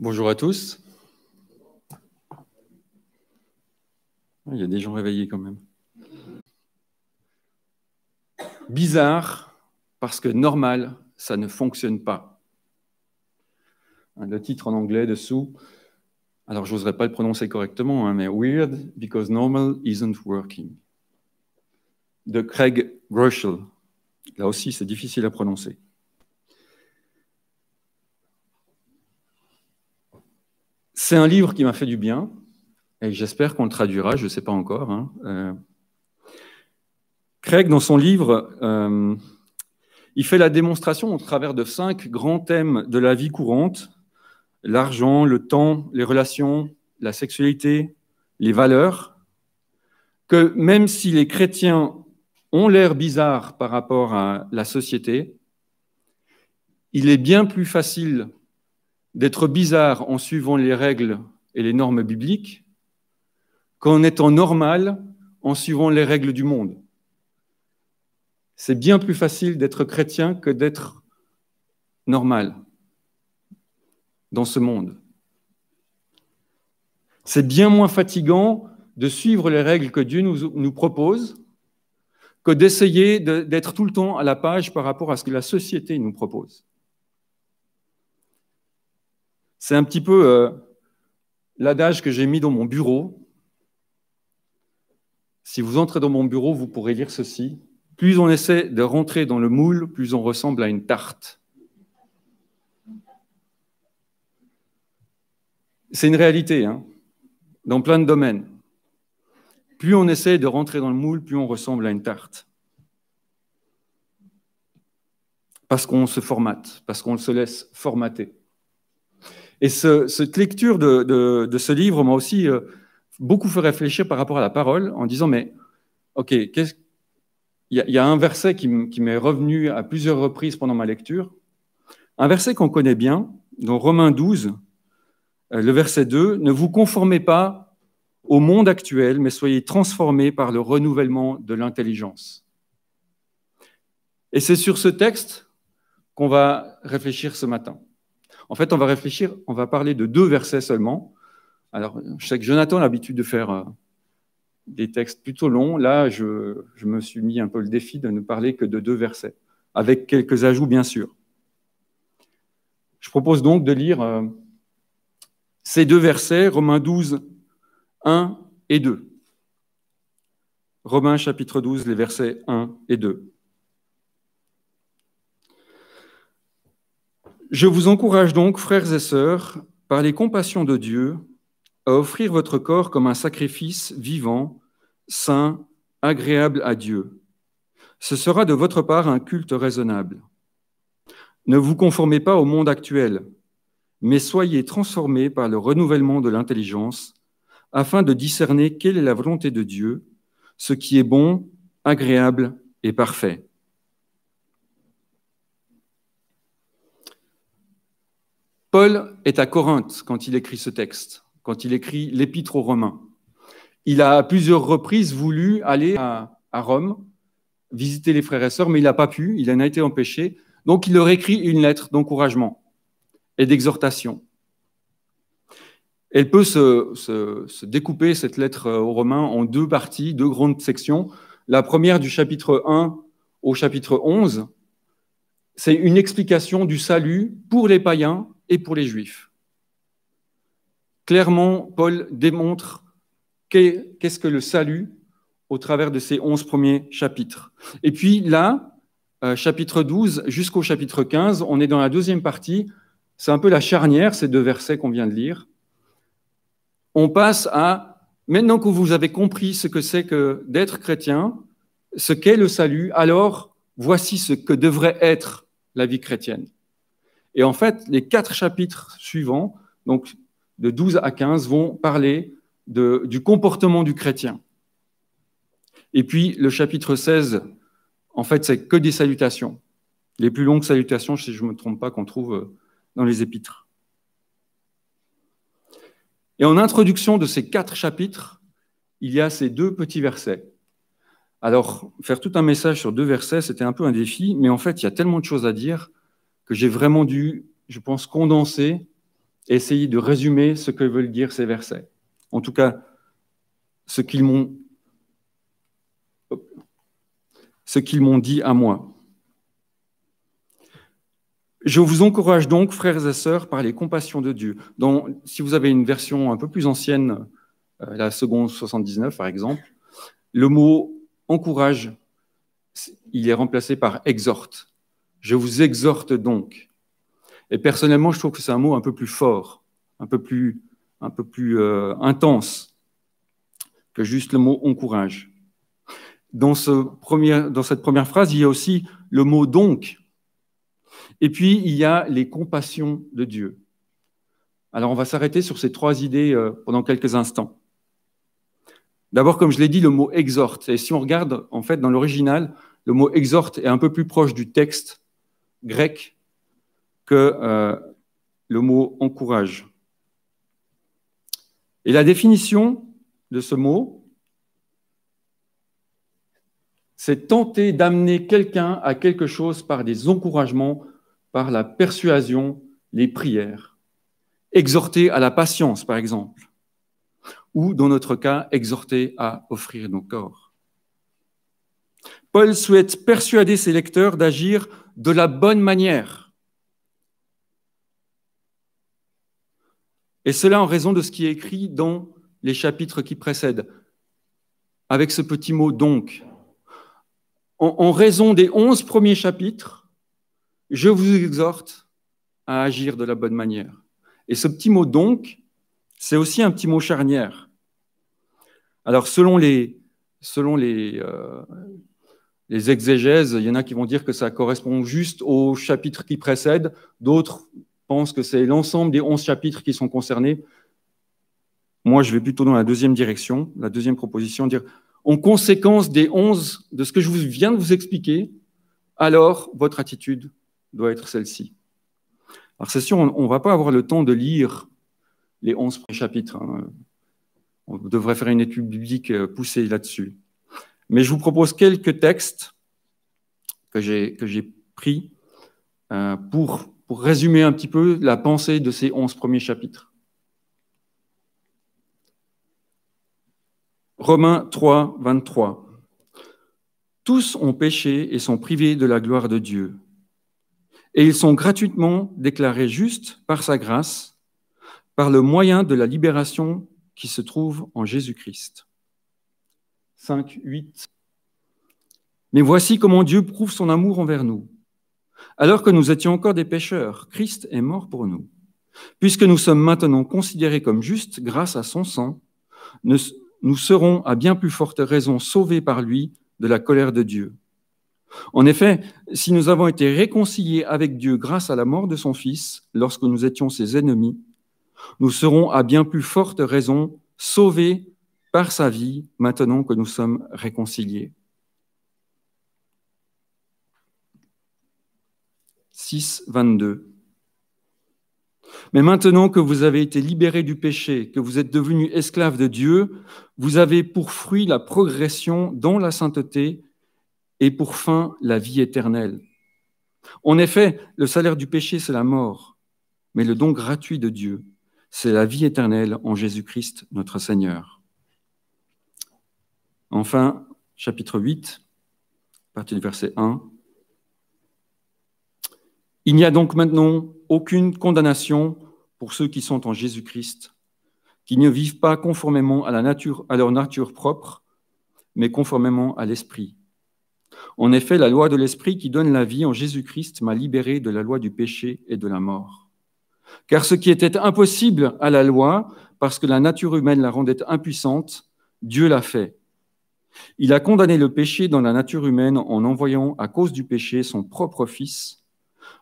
Bonjour à tous. Il y a des gens réveillés quand même. Bizarre, parce que normal, ça ne fonctionne pas. Le titre en anglais dessous, alors je n'oserais pas le prononcer correctement, mais Weird because normal isn't working. De Craig Groeschel. Là aussi, c'est difficile à prononcer. C'est un livre qui m'a fait du bien, et j'espère qu'on le traduira, je ne sais pas encore. Craig, dans son livre, il fait la démonstration au travers de 5 grands thèmes de la vie courante: l'argent, le temps, les relations, la sexualité, les valeurs, que même si les chrétiens ont l'air bizarres par rapport à la société, il est bien plus facile d'être bizarre en suivant les règles et les normes bibliques qu'en étant normal en suivant les règles du monde. C'est bien plus facile d'être chrétien que d'être normal dans ce monde. C'est bien moins fatigant de suivre les règles que Dieu nous propose que d'essayer d'être tout le temps à la page par rapport à ce que la société nous propose. C'est un petit peu l'adage que j'ai mis dans mon bureau. Si vous entrez dans mon bureau, vous pourrez lire ceci. Plus on essaie de rentrer dans le moule, plus on ressemble à une tarte. C'est une réalité, dans plein de domaines. Plus on essaie de rentrer dans le moule, plus on ressemble à une tarte. Parce qu'on se formate, parce qu'on se laisse formater. Et cette lecture de ce livre m'a aussi beaucoup fait réfléchir par rapport à la parole, en disant, mais ok, il y a un verset qui m'est revenu à plusieurs reprises pendant ma lecture, un verset qu'on connaît bien, dans Romains 12, le verset 2, « Ne vous conformez pas au monde actuel, mais soyez transformés par le renouvellement de l'intelligence. » Et c'est sur ce texte qu'on va réfléchir ce matin. En fait, on va parler de 2 versets seulement. Alors, je sais que Jonathan a l'habitude de faire des textes plutôt longs. Là, je me suis mis un peu le défi de ne parler que de 2 versets, avec quelques ajouts, bien sûr. Je propose donc de lire ces 2 versets, Romains 12, 1 et 2. Romains chapitre 12, les versets 1 et 2. Je vous encourage donc, frères et sœurs, par les compassions de Dieu, à offrir votre corps comme un sacrifice vivant, saint, agréable à Dieu. Ce sera de votre part un culte raisonnable. Ne vous conformez pas au monde actuel, mais soyez transformés par le renouvellement de l'intelligence, afin de discerner quelle est la volonté de Dieu, ce qui est bon, agréable et parfait. Paul est à Corinthe quand il écrit ce texte, quand il écrit l'Épître aux Romains. Il a à plusieurs reprises voulu aller à Rome, visiter les frères et sœurs, mais il n'a pas pu, il en a été empêché. Donc il leur écrit une lettre d'encouragement et d'exhortation. Elle peut se découper, cette lettre aux Romains, en 2 parties, 2 grandes sections. La première, du chapitre 1 au chapitre 11, c'est une explication du salut pour les païens et pour les Juifs. Clairement, Paul démontre qu'est-ce que le salut au travers de ces 11 premiers chapitres. Et puis là, chapitre 12 jusqu'au chapitre 15, on est dans la 2e partie. C'est un peu la charnière, ces 2 versets qu'on vient de lire. On passe à, maintenant que vous avez compris ce que c'est que d'être chrétien, ce qu'est le salut, alors voici ce que devrait être la vie chrétienne. Et en fait, les 4 chapitres suivants, donc de 12 à 15, vont parler du comportement du chrétien. Et puis, le chapitre 16, en fait, c'est que des salutations. Les plus longues salutations, si je ne me trompe pas, qu'on trouve dans les épîtres. Et en introduction de ces 4 chapitres, il y a ces 2 petits versets. Alors, faire tout un message sur 2 versets, c'était un peu un défi, mais en fait, il y a tellement de choses à dire que j'ai vraiment dû, je pense, condenser et essayer de résumer ce que veulent dire ces versets. En tout cas, ce qu'ils m'ont dit à moi. Je vous encourage donc, frères et sœurs, par les compassions de Dieu. Si vous avez une version un peu plus ancienne, la seconde 79 par exemple, le mot encourage, il est remplacé par exhorte. Je vous exhorte donc. Et personnellement, je trouve que c'est un mot un peu plus fort, un peu plus intense que juste le mot encourage. Dans cette première phrase, il y a aussi le mot donc. Et puis, il y a les compassions de Dieu. Alors, on va s'arrêter sur ces trois idées pendant quelques instants. D'abord, comme je l'ai dit, le mot exhorte. Et si on regarde, en fait, dans l'original, le mot exhorte est un peu plus proche du texte grec que le mot encourage. Et la définition de ce mot, c'est tenter d'amener quelqu'un à quelque chose par des encouragements, par la persuasion, les prières. Exhorter à la patience, par exemple, ou, dans notre cas, exhorter à offrir nos corps. Paul souhaite persuader ses lecteurs d'agir de la bonne manière. Et cela en raison de ce qui est écrit dans les chapitres qui précèdent, avec ce petit mot « donc ». En raison des 11 premiers chapitres, je vous exhorte à agir de la bonne manière. Et ce petit mot « donc », c'est aussi un petit mot charnière. Alors, selon les exégèses, il y en a qui vont dire que ça correspond juste au chapitre qui précède, d'autres pensent que c'est l'ensemble des 11 chapitres qui sont concernés. Moi, je vais plutôt dans la deuxième direction, la deuxième proposition, dire en conséquence des 11, de ce que je viens de vous expliquer, alors votre attitude doit être celle-ci. Alors c'est sûr, on ne va pas avoir le temps de lire les 11 premiers chapitres. Hein. On devrait faire une étude biblique poussée là-dessus. Mais je vous propose quelques textes que j'ai pris pour résumer un petit peu la pensée de ces 11 premiers chapitres. Romains 3, 23. Tous ont péché et sont privés de la gloire de Dieu. Et ils sont gratuitement déclarés justes par sa grâce, par le moyen de la libération qui se trouve en Jésus-Christ. 5, 8. Mais voici comment Dieu prouve son amour envers nous. Alors que nous étions encore des pécheurs, Christ est mort pour nous. Puisque nous sommes maintenant considérés comme justes grâce à son sang, nous serons à bien plus forte raison sauvés par lui de la colère de Dieu. En effet, si nous avons été réconciliés avec Dieu grâce à la mort de son Fils, lorsque nous étions ses ennemis, nous serons à bien plus forte raison sauvés par sa vie, maintenant que nous sommes réconciliés. 6, 22. Mais maintenant que vous avez été libérés du péché, que vous êtes devenus esclaves de Dieu, vous avez pour fruit la progression dans la sainteté et pour fin la vie éternelle. En effet, le salaire du péché, c'est la mort, mais le don gratuit de Dieu, c'est la vie éternelle en Jésus-Christ, notre Seigneur. Enfin, chapitre 8, à partir du verset 1. Il n'y a donc maintenant aucune condamnation pour ceux qui sont en Jésus-Christ, qui ne vivent pas conformément à leur nature propre, mais conformément à l'Esprit. En effet, la loi de l'Esprit qui donne la vie en Jésus-Christ m'a libéré de la loi du péché et de la mort. Car ce qui était impossible à la loi, parce que la nature humaine la rendait impuissante, Dieu l'a fait. Il a condamné le péché dans la nature humaine en envoyant, à cause du péché, son propre Fils,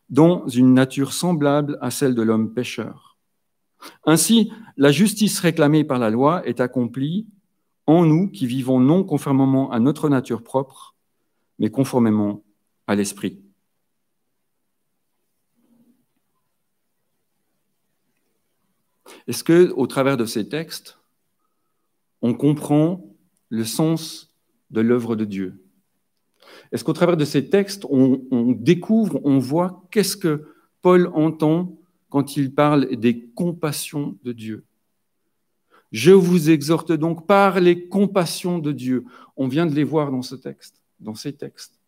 dans une nature semblable à celle de l'homme pécheur. Ainsi, la justice réclamée par la loi est accomplie en nous qui vivons non conformément à notre nature propre, mais conformément à l'Esprit. Est-ce qu'au travers de ces textes, on comprend le sens de l'œuvre de Dieu? Est-ce qu'au travers de ces textes, on découvre, on voit qu'est-ce que Paul entend quand il parle des compassions de Dieu. Je vous exhorte donc par les compassions de Dieu. On vient de les voir dans ce texte, dans ces textes.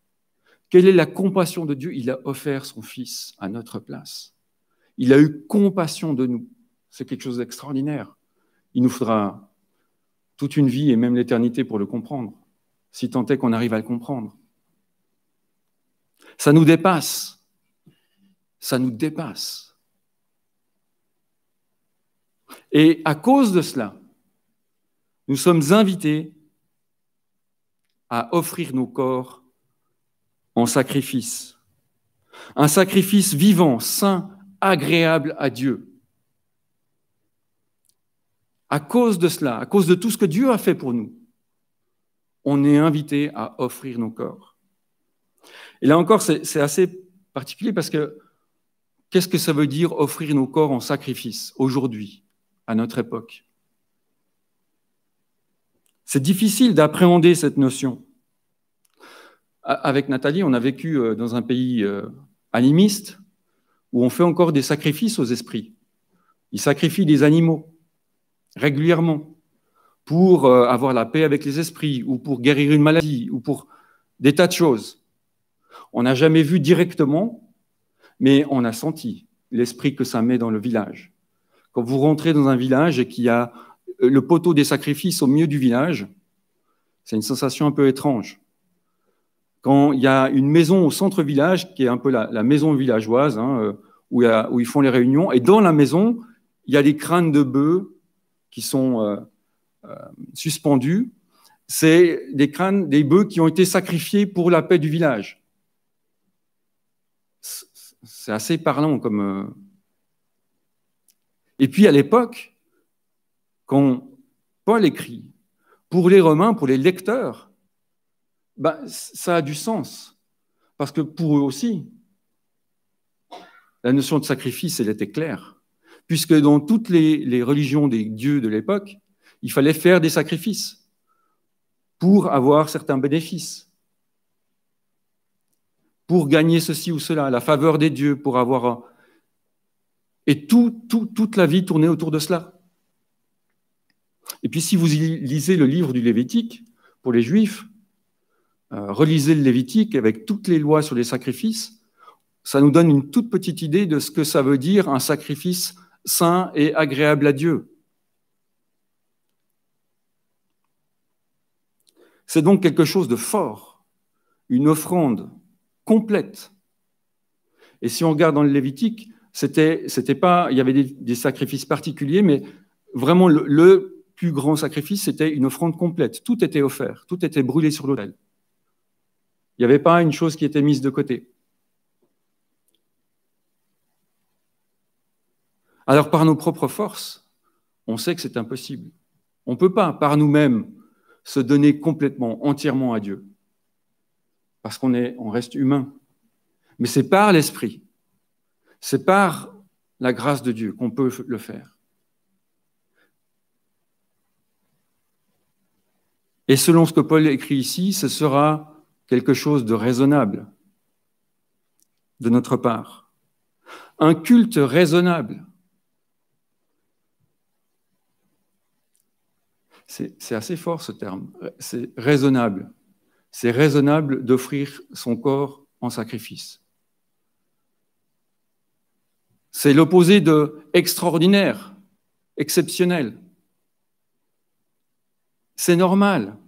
Quelle est la compassion de Dieu? Il a offert son Fils à notre place. Il a eu compassion de nous. C'est quelque chose d'extraordinaire. Il nous faudra toute une vie et même l'éternité pour le comprendre, si tant est qu'on arrive à le comprendre. Ça nous dépasse. Ça nous dépasse. Et à cause de cela, nous sommes invités à offrir nos corps en sacrifice. Un sacrifice vivant, saint, agréable à Dieu. À cause de cela, à cause de tout ce que Dieu a fait pour nous, on est invité à offrir nos corps. Et là encore, c'est assez particulier parce que qu'est-ce que ça veut dire offrir nos corps en sacrifice aujourd'hui, à notre époque? C'est difficile d'appréhender cette notion. Avec Nathalie, on a vécu dans un pays animiste où on fait encore des sacrifices aux esprits. Ils sacrifient des animaux régulièrement pour avoir la paix avec les esprits ou pour guérir une maladie ou pour des tas de choses. On n'a jamais vu directement, mais on a senti l'esprit que ça met dans le village. Quand vous rentrez dans un village et qu'il y a le poteau des sacrifices au milieu du village, c'est une sensation un peu étrange. Quand il y a une maison au centre-village, qui est un peu la maison villageoise, hein, où ils font les réunions, et dans la maison, il y a des crânes de bœufs qui sont suspendus. C'est des crânes des bœufs qui ont été sacrifiés pour la paix du village. C'est assez parlant comme... Et puis à l'époque, quand Paul écrit, pour les Romains, pour les lecteurs, ben, ça a du sens. Parce que pour eux aussi, la notion de sacrifice, elle était claire. Puisque dans toutes les religions des dieux de l'époque, il fallait faire des sacrifices pour avoir certains bénéfices, pour gagner ceci ou cela, la faveur des dieux, pour avoir... Et toute la vie tournait autour de cela. Et puis si vous lisez le livre du Lévitique, pour les Juifs, relisez le Lévitique avec toutes les lois sur les sacrifices, ça nous donne une toute petite idée de ce que ça veut dire un sacrifice saint et agréable à Dieu. C'est donc quelque chose de fort, une offrande complète. Et si on regarde dans le Lévitique, c'était pas, il y avait des sacrifices particuliers, mais vraiment le plus grand sacrifice, c'était une offrande complète. Tout était offert, tout était brûlé sur l'autel. Il n'y avait pas une chose qui était mise de côté. Alors, par nos propres forces, on sait que c'est impossible. On ne peut pas, par nous-mêmes, se donner complètement, entièrement à Dieu. Parce on reste humain. Mais c'est par l'Esprit, c'est par la grâce de Dieu qu'on peut le faire. Et selon ce que Paul écrit ici, ce sera quelque chose de raisonnable de notre part. Un culte raisonnable. C'est assez fort ce terme. C'est raisonnable. C'est raisonnable d'offrir son corps en sacrifice. C'est l'opposé de extraordinaire, exceptionnel. C'est normal.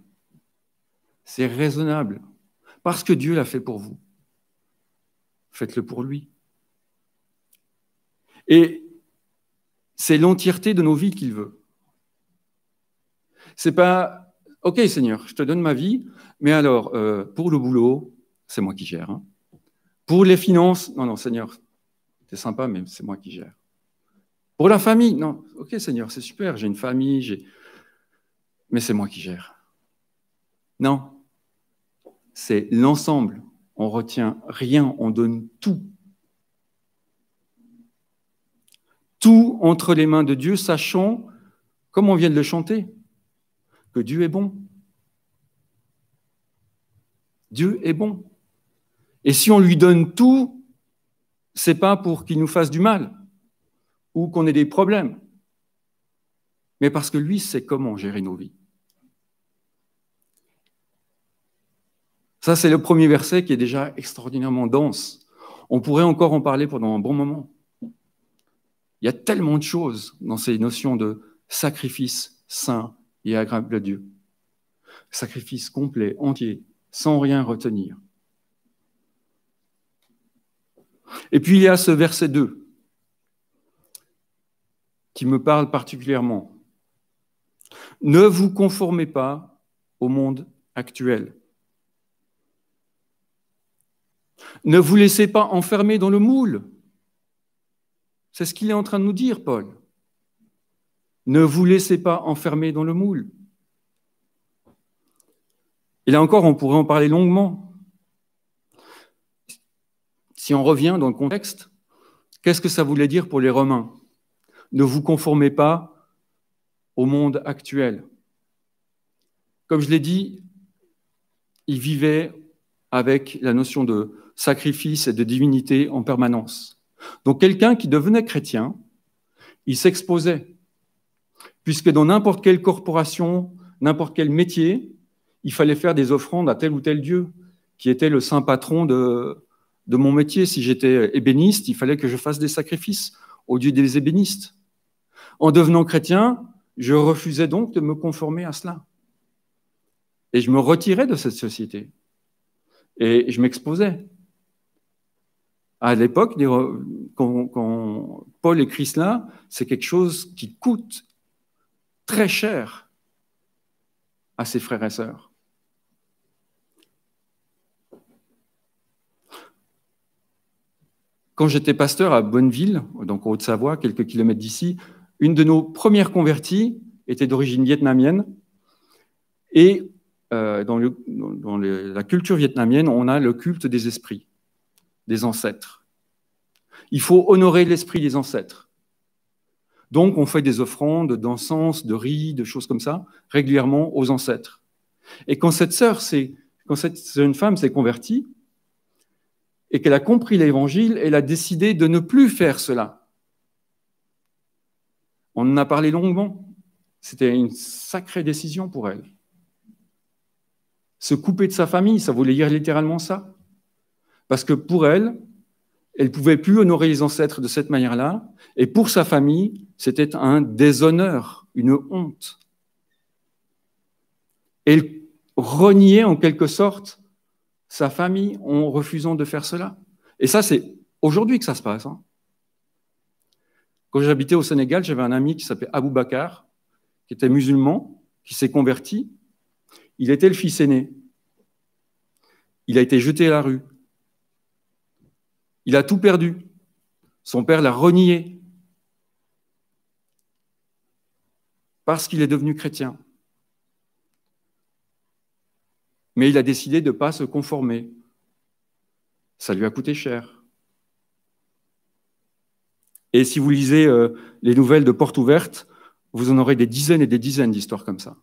C'est raisonnable. Parce que Dieu l'a fait pour vous. Faites-le pour lui. Et c'est l'entièreté de nos vies qu'il veut. C'est pas, OK Seigneur, je te donne ma vie, mais alors, pour le boulot, c'est moi qui gère. Hein. Pour les finances, non, Seigneur, c'est sympa, mais c'est moi qui gère. Pour la famille, non, OK Seigneur, c'est super, j'ai une famille, mais c'est moi qui gère. Non, c'est l'ensemble. On retient rien, on donne tout. Tout entre les mains de Dieu, sachant, comme on vient de le chanter, que Dieu est bon. Dieu est bon. Et si on lui donne tout, c'est pas pour qu'il nous fasse du mal. ou qu'on ait des problèmes, mais parce que lui sait comment gérer nos vies. Ça, c'est le premier verset qui est déjà extraordinairement dense. On pourrait encore en parler pendant un bon moment. Il y a tellement de choses dans ces notions de sacrifice saint et agréable à Dieu. Sacrifice complet, entier, sans rien retenir. Et puis il y a ce verset 2 qui me parle particulièrement. Ne vous conformez pas au monde actuel. Ne vous laissez pas enfermer dans le moule. C'est ce qu'il est en train de nous dire, Paul. Ne vous laissez pas enfermer dans le moule. Et là encore, on pourrait en parler longuement. Si on revient dans le contexte, qu'est-ce que ça voulait dire pour les Romains? Ne vous conformez pas au monde actuel. Comme je l'ai dit, ils vivaient avec la notion de sacrifice et de divinité en permanence. Donc quelqu'un qui devenait chrétien, il s'exposait, puisque dans n'importe quelle corporation, n'importe quel métier, il fallait faire des offrandes à tel ou tel dieu, qui était le saint patron de mon métier. Si j'étais ébéniste, il fallait que je fasse des sacrifices au dieu des ébénistes. En devenant chrétien, je refusais donc de me conformer à cela. Et je me retirais de cette société. Et je m'exposais. À l'époque, quand Paul écrit cela, c'est quelque chose qui coûte très cher à ses frères et sœurs. Quand j'étais pasteur à Bonneville, donc en Haute-Savoie, quelques kilomètres d'ici, une de nos premières converties était d'origine vietnamienne. Et dans la culture vietnamienne, on a le culte des esprits, des ancêtres. Il faut honorer l'esprit des ancêtres. Donc, on fait des offrandes d'encens, de riz, de choses comme ça, régulièrement aux ancêtres. Et quand cette jeune femme s'est convertie, et qu'elle a compris l'évangile, elle a décidé de ne plus faire cela. On en a parlé longuement. C'était une sacrée décision pour elle. Se couper de sa famille, ça voulait dire littéralement ça. Parce que pour elle, elle ne pouvait plus honorer les ancêtres de cette manière-là, et pour sa famille, c'était un déshonneur, une honte. Elle reniait en quelque sorte sa famille en refusant de faire cela. Et ça, c'est aujourd'hui que ça se passe. Quand j'habitais au Sénégal, j'avais un ami qui s'appelait Abou Bakar, qui était musulman, qui s'est converti. Il était le fils aîné. Il a été jeté à la rue. Il a tout perdu. Son père l'a renié parce qu'il est devenu chrétien. Mais il a décidé de ne pas se conformer. Ça lui a coûté cher. Et si vous lisez les nouvelles de Porte Ouverte, vous en aurez des dizaines et des dizaines d'histoires comme ça.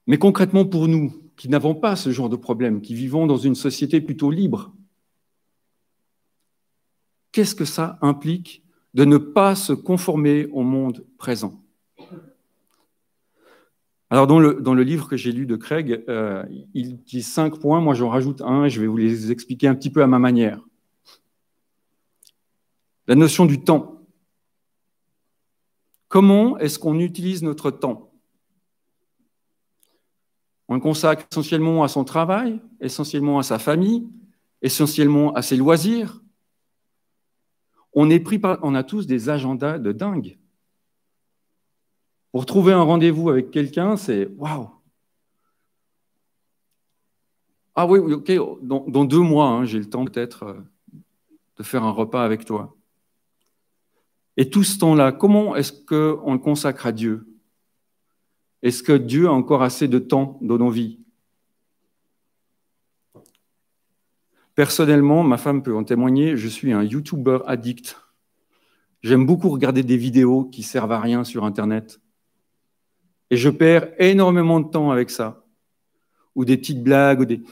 Mais concrètement pour nous, qui n'avons pas ce genre de problème, qui vivons dans une société plutôt libre, qu'est-ce que ça implique de ne pas se conformer au monde présent? Alors, dans le livre que j'ai lu de Craig, il dit 5 points, moi j'en rajoute un et je vais vous les expliquer un petit peu à ma manière. La notion du temps. Comment est-ce qu'on utilise notre temps? On le consacre essentiellement à son travail, essentiellement à sa famille, essentiellement à ses loisirs. On a tous des agendas de dingue. Pour trouver un rendez-vous avec quelqu'un, c'est waouh! Ah oui, ok, dans 2 mois, j'ai le temps peut-être de faire un repas avec toi. Et tout ce temps-là, comment est-ce qu'on le consacre à Dieu? Est-ce que Dieu a encore assez de temps dans nos vies? Personnellement, ma femme peut en témoigner, je suis un YouTuber addict. J'aime beaucoup regarder des vidéos qui servent à rien sur Internet. Et je perds énormément de temps avec ça. Ou des petites blagues.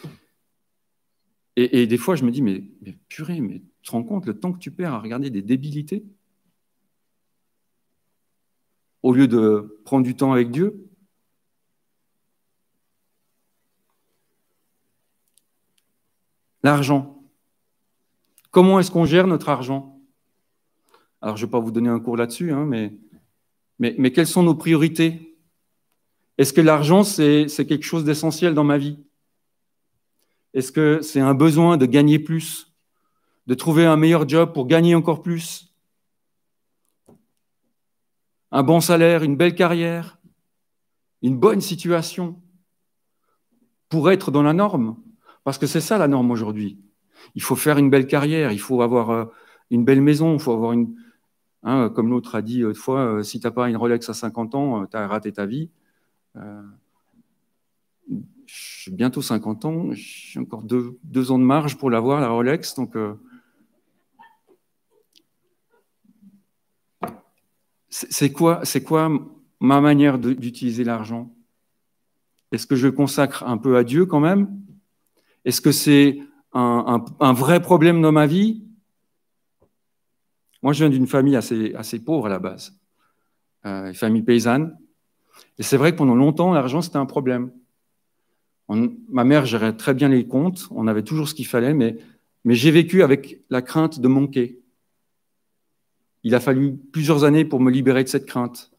Et des fois, je me dis, mais purée, mais tu te rends compte le temps que tu perds à regarder des débilités au lieu de prendre du temps avec Dieu? L'argent. Comment est-ce qu'on gère notre argent? Alors, je ne vais pas vous donner un cours là-dessus, hein, mais quelles sont nos priorités? Est-ce que l'argent, c'est quelque chose d'essentiel dans ma vie? Est-ce que c'est un besoin de gagner plus, de trouver un meilleur job pour gagner encore plus? Un bon salaire, une belle carrière, une bonne situation pour être dans la norme? Parce que c'est ça la norme aujourd'hui. Il faut faire une belle carrière, il faut avoir une belle maison, il faut avoir une... Hein, comme l'autre a dit autrefois, si tu n'as pas une Rolex à 50 ans, tu as raté ta vie. J'ai bientôt 50 ans, j'ai encore deux ans de marge pour l'avoir, la Rolex. Donc, c'est quoi ma manière d'utiliser l'argent? Est-ce que je le consacre un peu à Dieu quand même? Est-ce que c'est un vrai problème dans ma vie? Moi, je viens d'une famille assez pauvre à la base, une famille paysanne. Et c'est vrai que pendant longtemps, l'argent, c'était un problème. Ma mère gérait très bien les comptes, on avait toujours ce qu'il fallait, mais j'ai vécu avec la crainte de manquer. Il a fallu plusieurs années pour me libérer de cette crainte.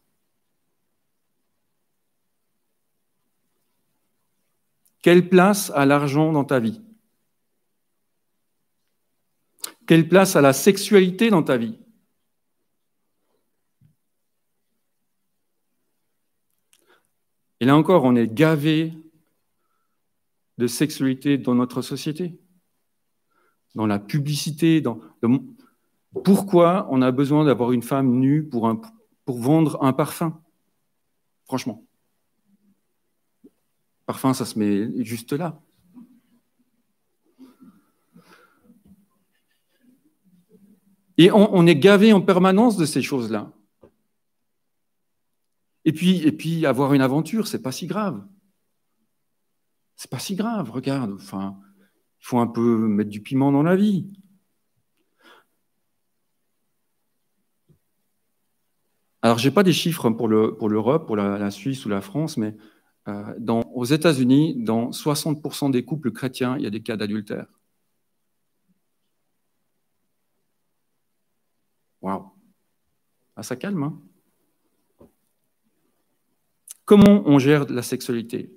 Quelle place a l'argent dans ta vie? Quelle place a la sexualité dans ta vie? Et là encore, on est gavé de sexualité dans notre société, dans la publicité. Pourquoi on a besoin d'avoir une femme nue pour vendre un parfum? Franchement. Parfum, ça se met juste là. Et on est gavé en permanence de ces choses-là. Et puis avoir une aventure, c'est pas si grave. C'est pas si grave, regarde. Enfin, il faut un peu mettre du piment dans la vie. Alors, j'ai pas des chiffres pour l'Europe, pour la Suisse ou la France, mais aux États-Unis, dans 60% des couples chrétiens, il y a des cas d'adultère. Waouh. Ah, ça calme, hein? Comment on gère la sexualité?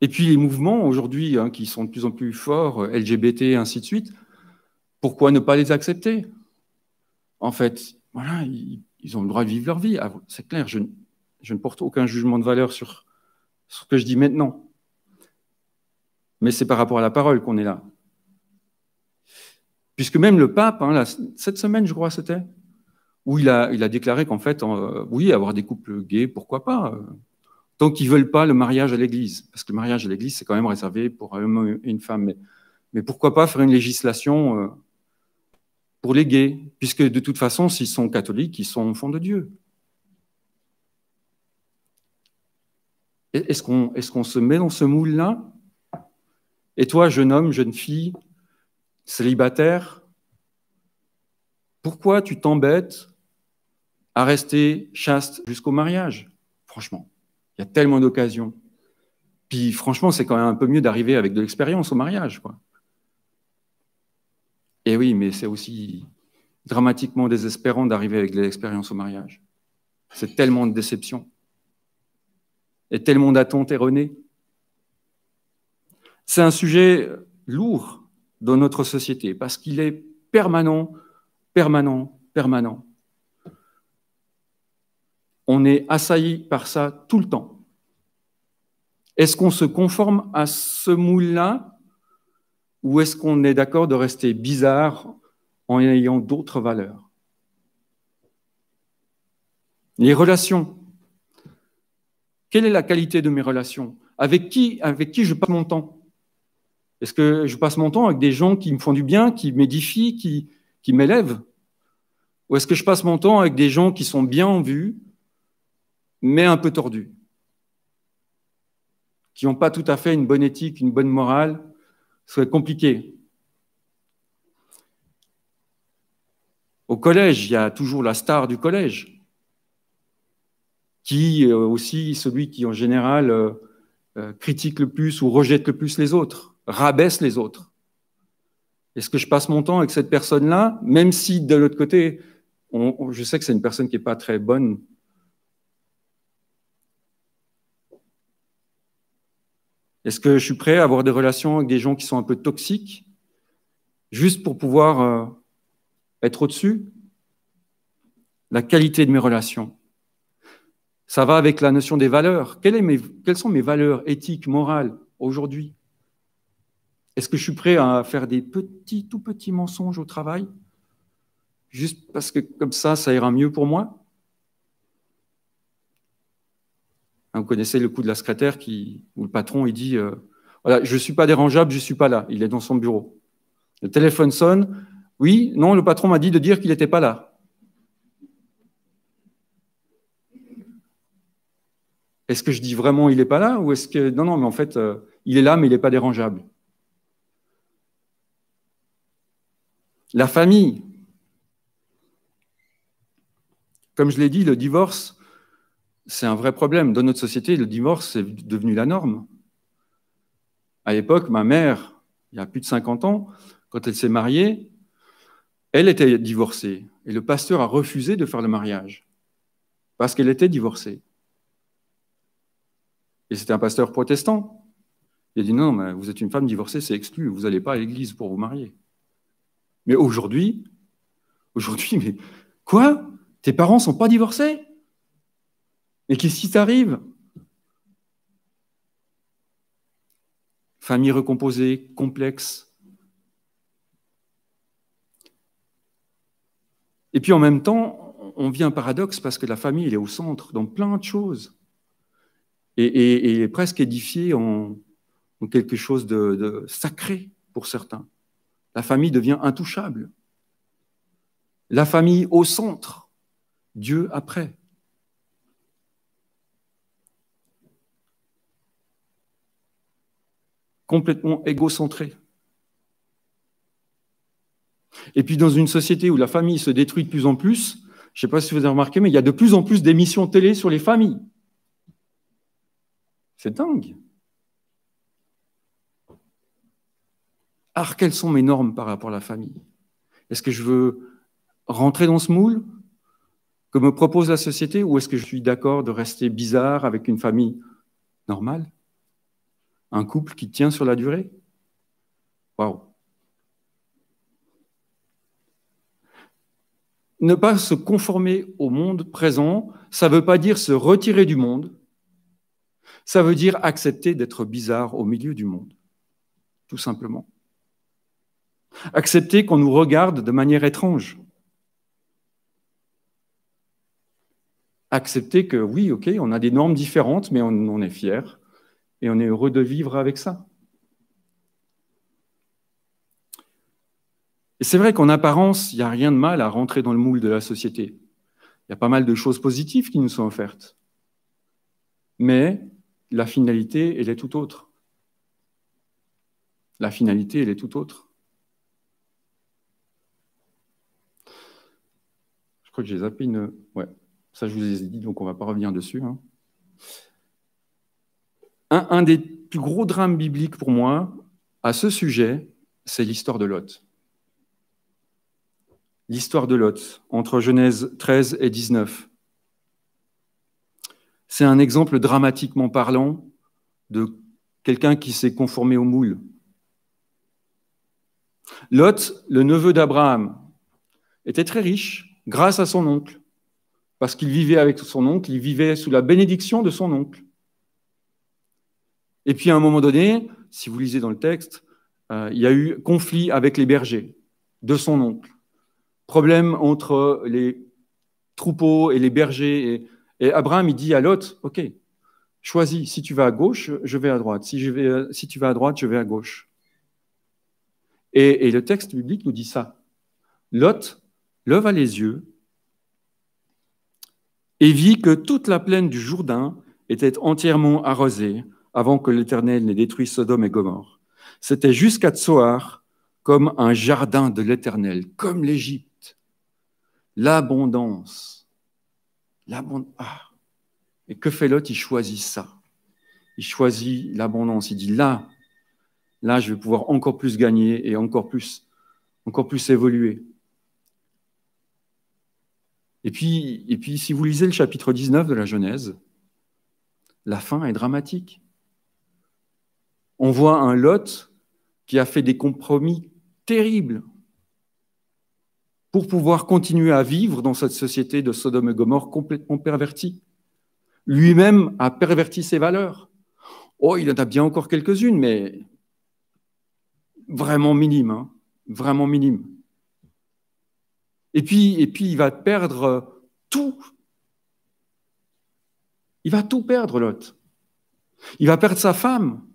Et puis les mouvements aujourd'hui qui sont de plus en plus forts, LGBT, ainsi de suite, pourquoi ne pas les accepter? En fait, voilà, ils ont le droit de vivre leur vie. Ah, c'est clair, je ne porte aucun jugement de valeur sur ce que je dis maintenant. Mais c'est par rapport à la parole qu'on est là. Puisque même le pape, cette semaine, je crois, c'était, où il a déclaré qu'en fait, oui, avoir des couples gays, pourquoi pas, tant qu'ils ne veulent pas le mariage à l'église. Parce que le mariage à l'église, c'est quand même réservé pour un homme et une femme. Mais pourquoi pas faire une législation pour les gays? Puisque de toute façon, s'ils sont catholiques, ils sont enfants de Dieu. Est-ce qu'on se met dans ce moule-là? Et toi, jeune homme, jeune fille, célibataire, pourquoi tu t'embêtes à rester chaste jusqu'au mariage? Franchement, il y a tellement d'occasions. Puis franchement, c'est quand même un peu mieux d'arriver avec de l'expérience au mariage, quoi. Et oui, mais c'est aussi dramatiquement désespérant d'arriver avec de l'expérience au mariage. C'est tellement de déception. Et tellement d'attentes erronées. C'est un sujet lourd dans notre société parce qu'il est permanent, permanent, permanent. On est assailli par ça tout le temps. Est-ce qu'on se conforme à ce moule-là ou est-ce qu'on est d'accord de rester bizarre en ayant d'autres valeurs? Les relations. Quelle est la qualité de mes relations? Avec qui je passe mon temps? Est-ce que je passe mon temps avec des gens qui me font du bien, qui m'édifient, qui m'élèvent? Ou est-ce que je passe mon temps avec des gens qui sont bien en vue, mais un peu tordus, qui n'ont pas tout à fait une bonne éthique, une bonne morale, ce serait compliqué. Au collège, il y a toujours la star du collège, qui est aussi celui qui, en général, critique le plus ou rejette le plus les autres, rabaisse les autres. Est-ce que je passe mon temps avec cette personne-là, même si de l'autre côté, je sais que c'est une personne qui n'est pas très bonne? Est-ce que je suis prêt à avoir des relations avec des gens qui sont un peu toxiques, juste pour pouvoir être au-dessus? La qualité de mes relations. Ça va avec la notion des valeurs. Quelles sont mes valeurs éthiques, morales, aujourd'hui? Est-ce que je suis prêt à faire des tout petits mensonges au travail, juste parce que comme ça ira mieux pour moi? Vous connaissez le coup de la secrétaire où le patron il dit voilà, je ne suis pas dérangeable, je ne suis pas là. Il est dans son bureau. Le téléphone sonne. Oui, non, le patron m'a dit de dire qu'il n'était pas là. Est-ce que je dis vraiment il n'est pas là ou est-ce que non, mais en fait, il est là, mais il n'est pas dérangeable? La famille. Comme je l'ai dit, le divorce, c'est un vrai problème. Dans notre société, le divorce est devenu la norme. À l'époque, ma mère, il y a plus de 50 ans, quand elle s'est mariée, elle était divorcée. Et le pasteur a refusé de faire le mariage parce qu'elle était divorcée. Et c'était un pasteur protestant. Il a dit non, mais vous êtes une femme divorcée, c'est exclu, vous n'allez pas à l'église pour vous marier. Mais aujourd'hui, mais quoi? Tes parents ne sont pas divorcés? Et qu'est-ce qui t'arrive? Famille recomposée, complexe. Et puis en même temps, on vit un paradoxe parce que la famille, elle est au centre dans plein de choses. Et est presque édifiée en quelque chose de sacré pour certains. La famille devient intouchable. La famille au centre, Dieu après. Complètement égocentré. Et puis dans une société où la famille se détruit de plus en plus, je ne sais pas si vous avez remarqué, mais il y a de plus en plus d'émissions télé sur les familles. C'est dingue. Alors, quelles sont mes normes par rapport à la famille? Est-ce que je veux rentrer dans ce moule que me propose la société ou est-ce que je suis d'accord de rester bizarre avec une famille normale? Un couple qui tient sur la durée? Waouh! Ne pas se conformer au monde présent, ça ne veut pas dire se retirer du monde, ça veut dire accepter d'être bizarre au milieu du monde, tout simplement. Accepter qu'on nous regarde de manière étrange. Accepter que oui, ok, on a des normes différentes, mais on est fiers et on est heureux de vivre avec ça. Et c'est vrai qu'en apparence, il n'y a rien de mal à rentrer dans le moule de la société. Il y a pas mal de choses positives qui nous sont offertes. Mais la finalité, elle est tout autre. La finalité, elle est tout autre. Je crois que j'ai zappé une... Ouais, ça je vous ai dit, donc on ne va pas revenir dessus. Hein. Un des plus gros drames bibliques pour moi, à ce sujet, c'est l'histoire de Lot. L'histoire de Lot, entre Genèse 13 et 19. C'est un exemple dramatiquement parlant de quelqu'un qui s'est conformé au moule. Lot, le neveu d'Abraham, était très riche grâce à son oncle, parce qu'il vivait avec son oncle, il vivait sous la bénédiction de son oncle. Et puis à un moment donné, si vous lisez dans le texte, il y a eu conflit avec les bergers de son oncle. Problème entre les troupeaux et les bergers. Et Abraham, il dit à Lot, ok, choisis, si tu vas à gauche, je vais à droite. Si tu vas à droite, je vais à gauche. Et le texte biblique nous dit ça. Lot leva les yeux et vit que toute la plaine du Jourdain était entièrement arrosée avant que l'Éternel n'ait détruit Sodome et Gomorrhe. C'était jusqu'à Tsoar comme un jardin de l'Éternel, comme l'Égypte. L'abondance. Ah. Et que fait Lot? Il choisit ça. Il choisit l'abondance. Il dit là, je vais pouvoir encore plus gagner et encore plus évoluer. Et puis, si vous lisez le chapitre 19 de la Genèse, la fin est dramatique. On voit un Lot qui a fait des compromis terribles pour pouvoir continuer à vivre dans cette société de Sodome et Gomorrhe complètement pervertie. Lui-même a perverti ses valeurs. Oh, il en a bien encore quelques-unes, mais vraiment minimes, hein, vraiment minimes. Et puis, il va perdre tout. Il va tout perdre, Lot. Il va perdre sa femme.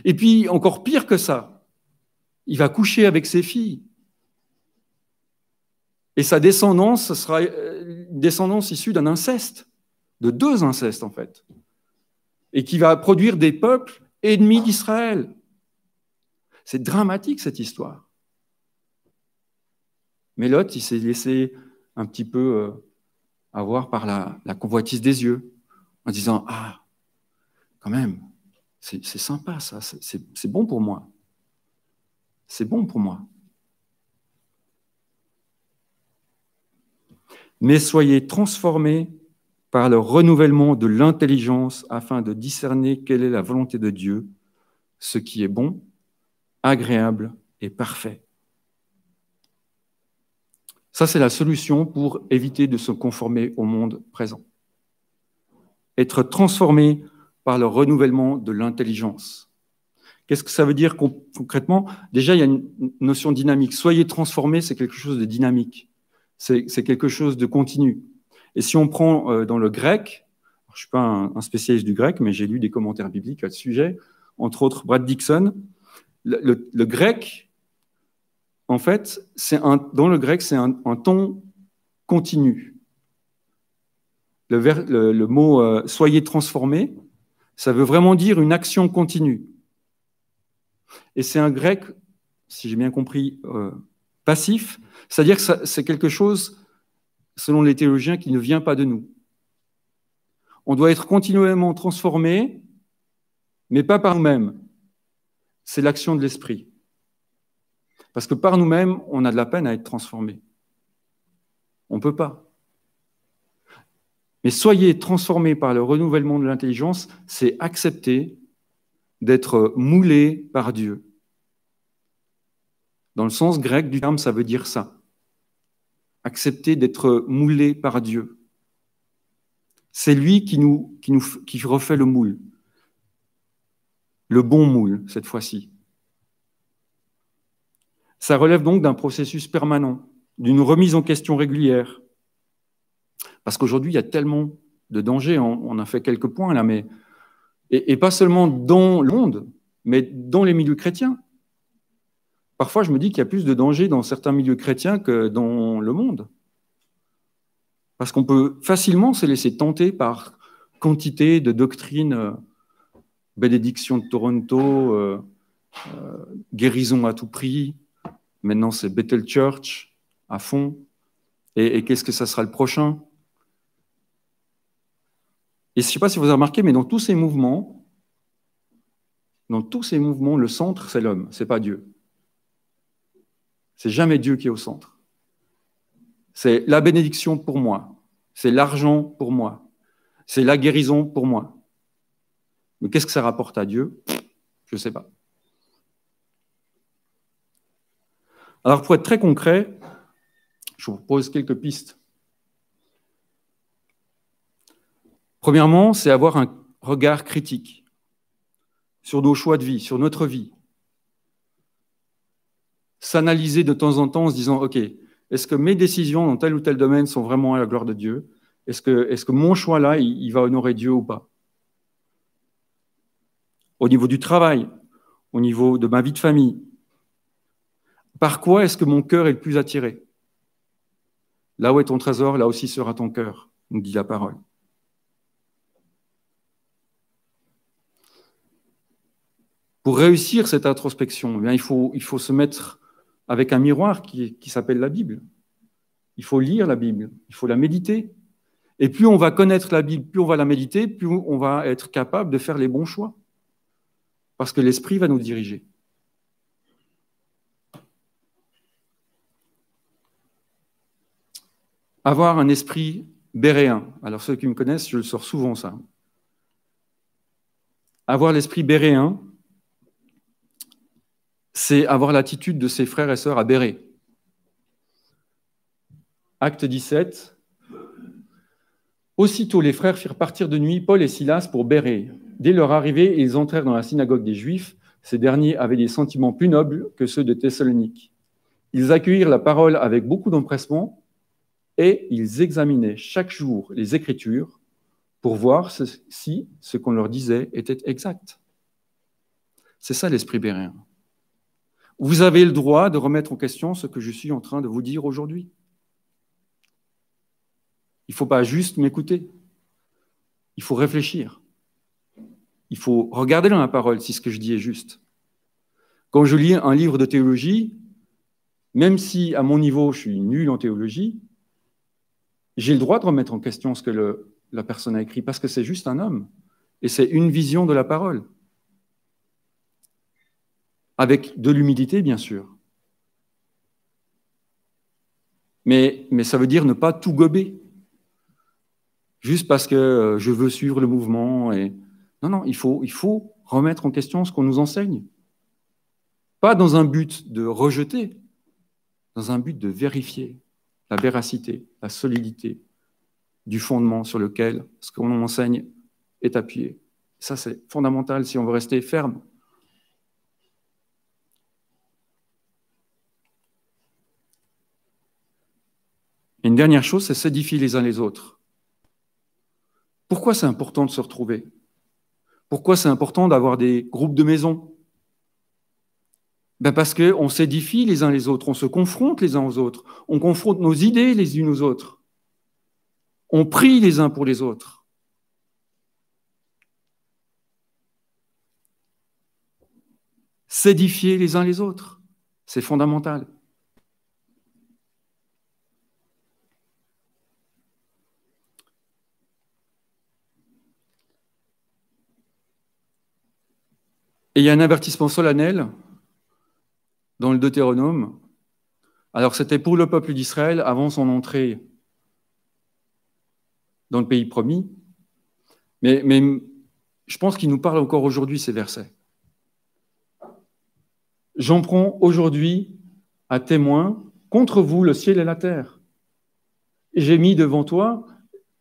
Et puis, encore pire que ça, il va coucher avec ses filles. Et sa descendance, ce sera une descendance issue d'un inceste, de 2 incestes en fait, et qui va produire des peuples ennemis d'Israël. C'est dramatique cette histoire. Mais Lot, il s'est laissé un petit peu avoir par la convoitise des yeux, en disant « Ah, quand même, c'est sympa ça, c'est bon pour moi. C'est bon pour moi. » Mais soyez transformés par le renouvellement de l'intelligence afin de discerner quelle est la volonté de Dieu, ce qui est bon, agréable et parfait. Ça, c'est la solution pour éviter de se conformer au monde présent. Être transformé par le renouvellement de l'intelligence. Qu'est-ce que ça veut dire concrètement? Déjà, il y a une notion dynamique. Soyez transformés, c'est quelque chose de dynamique. C'est quelque chose de continu. Et si on prend dans le grec, je ne suis pas un spécialiste du grec, mais j'ai lu des commentaires bibliques à ce sujet, entre autres Brad Dixon, le grec, en fait, dans le grec, c'est un ton continu. Le mot « soyez transformés », ça veut vraiment dire une action continue. Et c'est un grec, si j'ai bien compris, passif, c'est-à-dire que c'est quelque chose, selon les théologiens, qui ne vient pas de nous. On doit être continuellement transformé, mais pas par nous-mêmes. C'est l'action de l'esprit. Parce que par nous-mêmes, on a de la peine à être transformé. On ne peut pas. Mais soyez transformés par le renouvellement de l'intelligence, c'est accepter d'être moulé par Dieu. Dans le sens grec du terme, ça veut dire ça. Accepter d'être moulé par Dieu. C'est lui qui refait le moule. Le bon moule, cette fois-ci. Ça relève donc d'un processus permanent, d'une remise en question régulière. Parce qu'aujourd'hui, il y a tellement de dangers, on a fait quelques points là, mais et pas seulement dans le monde, mais dans les milieux chrétiens. Parfois, je me dis qu'il y a plus de dangers dans certains milieux chrétiens que dans le monde. Parce qu'on peut facilement se laisser tenter par quantité de doctrines, bénédiction de Toronto, guérison à tout prix, maintenant c'est Bethel Church à fond, et qu'est-ce que ça sera le prochain? Et je ne sais pas si vous avez remarqué, mais dans tous ces mouvements, le centre, c'est l'homme, ce n'est pas Dieu. C'est jamais Dieu qui est au centre. C'est la bénédiction pour moi, c'est l'argent pour moi, c'est la guérison pour moi. Mais qu'est-ce que ça rapporte à Dieu? Je ne sais pas. Alors, pour être très concret, je vous propose quelques pistes. Premièrement, c'est avoir un regard critique sur nos choix de vie, sur notre vie. S'analyser de temps en temps en se disant, OK, est-ce que mes décisions dans tel ou tel domaine sont vraiment à la gloire de Dieu? Est-ce que mon choix là, il va honorer Dieu ou pas? Au niveau du travail, au niveau de ma vie de famille, par quoi est-ce que mon cœur est le plus attiré? Là où est ton trésor, là aussi sera ton cœur, nous dit la parole. Pour réussir cette introspection, eh bien, il faut se mettre avec un miroir qui s'appelle la Bible. Il faut lire la Bible, il faut la méditer. Et plus on va connaître la Bible, plus on va la méditer, plus on va être capable de faire les bons choix. Parce que l'Esprit va nous diriger. Avoir un esprit béréen. Alors ceux qui me connaissent, je le sors souvent ça. Avoir l'esprit béréen, c'est avoir l'attitude de ses frères et sœurs à Bérée. Acte 17. Aussitôt les frères firent partir de nuit Paul et Silas pour Bérée. Dès leur arrivée, ils entrèrent dans la synagogue des Juifs. Ces derniers avaient des sentiments plus nobles que ceux de Thessalonique. Ils accueillirent la parole avec beaucoup d'empressement et ils examinaient chaque jour les Écritures pour voir si ce qu'on leur disait était exact. C'est ça l'esprit béréen. Vous avez le droit de remettre en question ce que je suis en train de vous dire aujourd'hui. Il ne faut pas juste m'écouter. Il faut réfléchir. Il faut regarder dans la parole si ce que je dis est juste. Quand je lis un livre de théologie, même si à mon niveau je suis nul en théologie, j'ai le droit de remettre en question ce que la personne a écrit parce que c'est juste un homme et c'est une vision de la parole. Avec de l'humilité, bien sûr. Mais ça veut dire ne pas tout gober. Juste parce que je veux suivre le mouvement. Non, il faut remettre en question ce qu'on nous enseigne. Pas dans un but de rejeter, dans un but de vérifier la véracité, la solidité du fondement sur lequel ce qu'on enseigne est appuyé. Ça, c'est fondamental si on veut rester ferme. Et une dernière chose, c'est s'édifier les uns les autres. Pourquoi c'est important de se retrouver? Pourquoi c'est important d'avoir des groupes de maison? Parce qu'on s'édifie les uns les autres, on se confronte les uns aux autres, on confronte nos idées les unes aux autres, on prie les uns pour les autres. S'édifier les uns les autres, c'est fondamental. Et il y a un avertissement solennel dans le Deutéronome. Alors, c'était pour le peuple d'Israël avant son entrée dans le pays promis. Mais je pense qu'il nous parle encore aujourd'hui, ces versets. J'en prends aujourd'hui à témoin contre vous le ciel et la terre. Et j'ai mis devant toi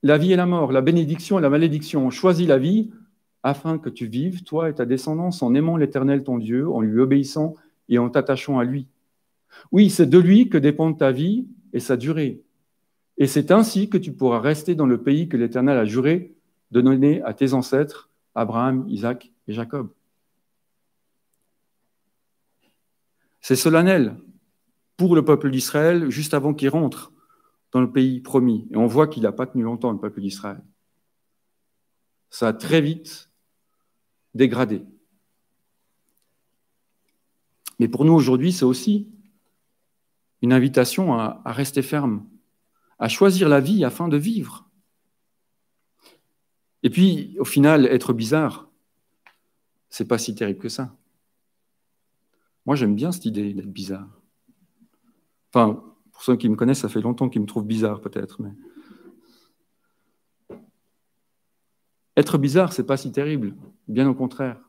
la vie et la mort, la bénédiction et la malédiction. Choisis la vie afin que tu vives, toi et ta descendance, en aimant l'Éternel ton Dieu, en lui obéissant et en t'attachant à lui. Oui, c'est de lui que dépend ta vie et sa durée. Et c'est ainsi que tu pourras rester dans le pays que l'Éternel a juré de donner à tes ancêtres, Abraham, Isaac et Jacob. C'est solennel pour le peuple d'Israël juste avant qu'il rentre dans le pays promis. Et on voit qu'il n'a pas tenu longtemps, le peuple d'Israël. Ça a très vite dégradé. Mais pour nous aujourd'hui, c'est aussi une invitation à rester ferme, à choisir la vie afin de vivre. Et puis, au final, être bizarre, c'est pas si terrible que ça. Moi, j'aime bien cette idée d'être bizarre. Enfin, pour ceux qui me connaissent, ça fait longtemps qu'ils me trouvent bizarre, peut-être. Mais être bizarre, c'est pas si terrible. Bien au contraire.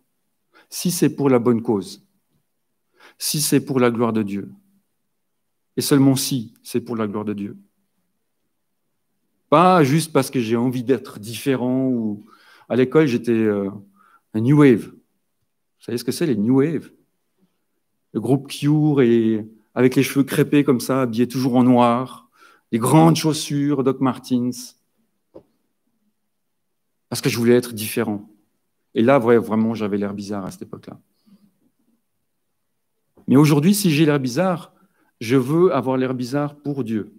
Si c'est pour la bonne cause, si c'est pour la gloire de Dieu, et seulement si c'est pour la gloire de Dieu. Pas juste parce que j'ai envie d'être différent ou à l'école, j'étais un New Wave. Vous savez ce que c'est, les New Wave? Le groupe Cure et avec les cheveux crêpés comme ça, habillés toujours en noir, les grandes chaussures, Doc Martens. Parce que je voulais être différent. Et là, vraiment, j'avais l'air bizarre à cette époque-là. Mais aujourd'hui, si j'ai l'air bizarre, je veux avoir l'air bizarre pour Dieu.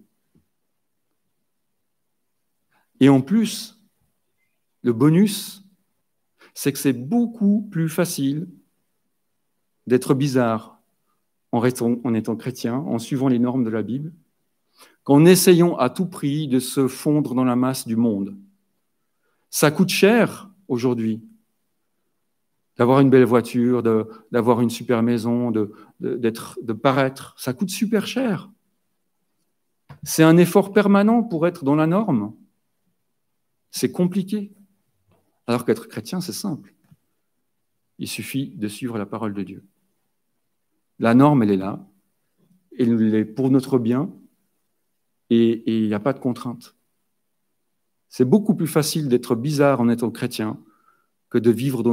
Et en plus, le bonus, c'est que c'est beaucoup plus facile d'être bizarre en étant chrétien, en suivant les normes de la Bible, qu'en essayant à tout prix de se fondre dans la masse du monde. Ça coûte cher aujourd'hui d'avoir une belle voiture, d'avoir une super maison, de paraître. Ça coûte super cher. C'est un effort permanent pour être dans la norme. C'est compliqué. Alors qu'être chrétien, c'est simple. Il suffit de suivre la parole de Dieu. La norme, elle est là. Elle est pour notre bien. Et il n'y a pas de contrainte. C'est beaucoup plus facile d'être bizarre en étant chrétien que de vivre dans